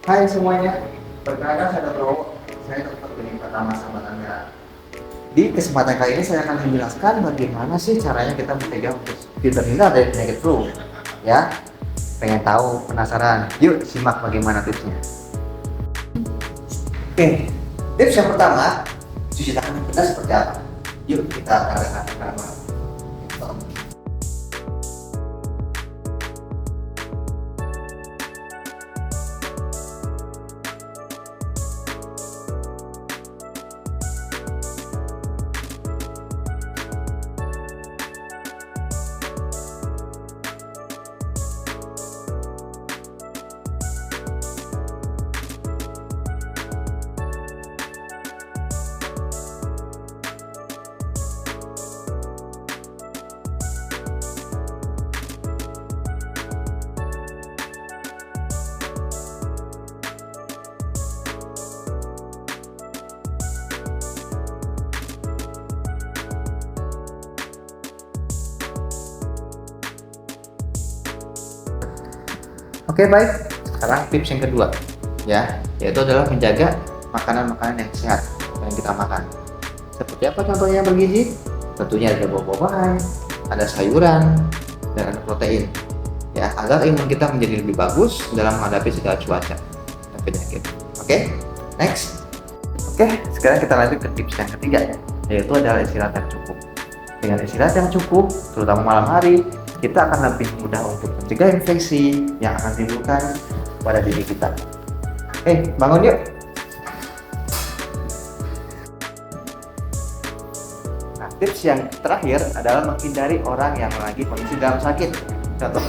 Hai semuanya, perkenalkan saya Dr. Wowo. Saya dokter klinik pertama sahabat Anda. Di kesempatan kali ini saya akan menjelaskan bagaimana sih caranya kita mencegah untuk terhindar dari penyakit flu. Ya, pengen tahu, penasaran? Yuk simak bagaimana tipsnya. Oke, tips yang pertama, cuci tangan yang benar seperti apa? Yuk kita akan lihat bersama. Oke baik, sekarang tips yang kedua ya, yaitu adalah menjaga makanan-makanan yang sehat yang kita makan. Seperti apa contohnya yang bergizi? Tentunya ada buah-buahan, ada sayuran, dan ada protein ya, agar imun kita menjadi lebih bagus dalam menghadapi segala cuaca dan penyakit. Oke, next. Oke, sekarang kita lanjut ke tips yang ketiga ya, yaitu adalah istirahat yang cukup. Dengan istirahat yang cukup, terutama malam hari, kita akan lebih mudah untuk mencegah infeksi yang akan timbulkan pada diri kita. Bangun yuk. Nah, tips yang terakhir adalah menghindari orang yang lagi kondisi dalam sakit. Contoh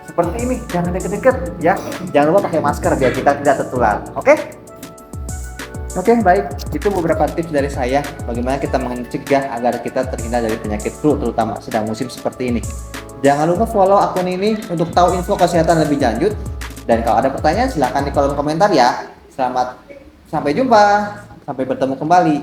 seperti ini, jangan deket-deket ya. Jangan lupa pakai masker biar kita tidak tertular. Oke, baik. Itu beberapa tips dari saya bagaimana kita mencegah agar kita terhindar dari penyakit flu, terutama sedang musim seperti ini. Jangan lupa follow akun ini untuk tahu info kesehatan lebih lanjut. Dan kalau ada pertanyaan silahkan di kolom komentar ya. Sampai jumpa, sampai bertemu kembali.